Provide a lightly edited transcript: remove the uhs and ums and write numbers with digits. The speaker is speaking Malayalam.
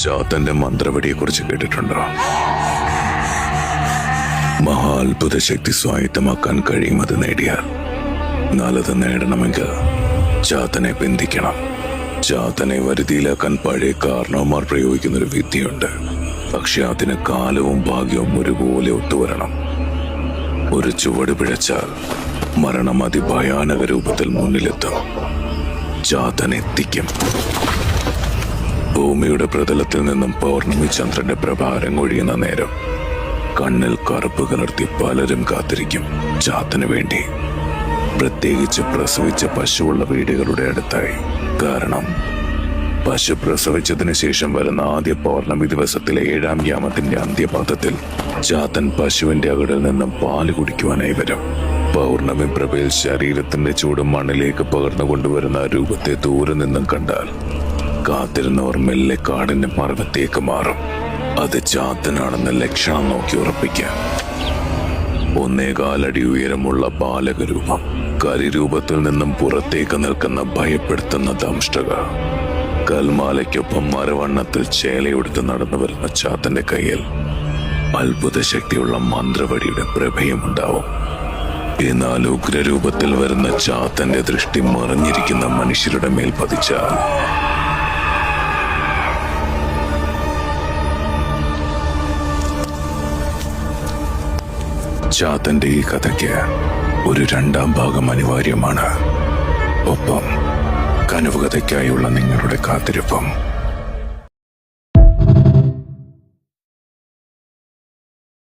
ചാത്തന്റെ മന്ത്രവടിയെക്കുറിച്ച് കേട്ടിട്ടുണ്ടോ? മഹാത്ഭുത ശക്തി സ്വായത്തമാക്കാൻ കഴിയുമത് നേടിയാൽ. എന്നാൽ അത് നേടണമെങ്കിൽ ചാത്തനെ ബന്ധിക്കണം. ചാത്തനെ വരുതിയിലാക്കാൻ പഴയ കാരണവന്മാർ പ്രയോഗിക്കുന്നൊരു വിദ്യയുണ്ട്. പക്ഷെ അതിന് കാലവും ഭാഗ്യവും ഒരുപോലെ ഒത്തുവരണം. ഒരു ചുവട് പിഴച്ചാൽ മരണം അതിഭയാനക രൂപത്തിൽ മുന്നിലെത്തും. ചാത്തൻ എത്തിക്കും. ഭൂമിയുടെ പ്രതലത്തിൽ നിന്നും പൗർണമി ചന്ദ്രന്റെ പ്രഭാരം ഒഴിയുന്ന നേരം കണ്ണിൽ കറുപ്പ് കലർത്തി പലരും കാത്തിരിക്കും ചാത്തന് വേണ്ടി. പ്രത്യേകിച്ച് പ്രസവിച്ച പശുവുള്ള വീടുകളുടെ അടുത്തായി. കാരണം പശു പ്രസവിച്ചതിന് ശേഷം വരുന്ന ആദ്യ പൗർണമി ദിവസത്തിലെ 7-ാം യാമത്തിന്റെ അന്ത്യപാദത്തിൽ ചാത്തൻ പശുവിന്റെ അകടിൽ നിന്നും പാല് കുടിക്കുവാനായി വരും. പൗർണമി പ്രഭയിൽ ശരീരത്തിന്റെ ചൂട് മണ്ണിലേക്ക് പകർന്നു കൊണ്ടുവരുന്ന രൂപത്തെ ദൂരെ നിന്നും കണ്ടാൽ കാത്തിരുന്നവർ മെല്ലെ കാടിന്റെ മറവത്തേക്ക് മാറും. അത് ചാത്തനാണെന്ന ലക്ഷണം നോക്കി ഉറപ്പിക്കാം. 1.25 അടി ഉയരമുള്ള ബാലകരൂപം, കരിരൂപത്തിൽ നിന്നും പുറത്തേക്ക് നിൽക്കുന്ന ഭയപ്പെടുത്തുന്ന ദംഷ്ടക, കൽമാലയ്ക്കൊപ്പം മരവണ്ണത്തിൽ ചേലയെടുത്ത് നടന്നു വരുന്ന ചാത്തന്റെ കയ്യിൽ അത്ഭുത ശക്തിയുള്ള മന്ത്രവടിയുടെ പ്രഭയമുണ്ടാവും. എന്നാൽ ഉഗ്രരൂപത്തിൽ വരുന്ന ചാത്തന്റെ ദൃഷ്ടി മറിഞ്ഞിരിക്കുന്ന മനുഷ്യരുടെ മേൽ പതിച്ചാൽ ചാത്തന്റെ ഈ കഥയ്ക്ക് ഒരു 2ാം ഭാഗം അനിവാര്യമാണ്. ഒപ്പം കനവ് കഥയ്ക്കായുള്ള നിങ്ങളുടെ കാത്തിരിപ്പും.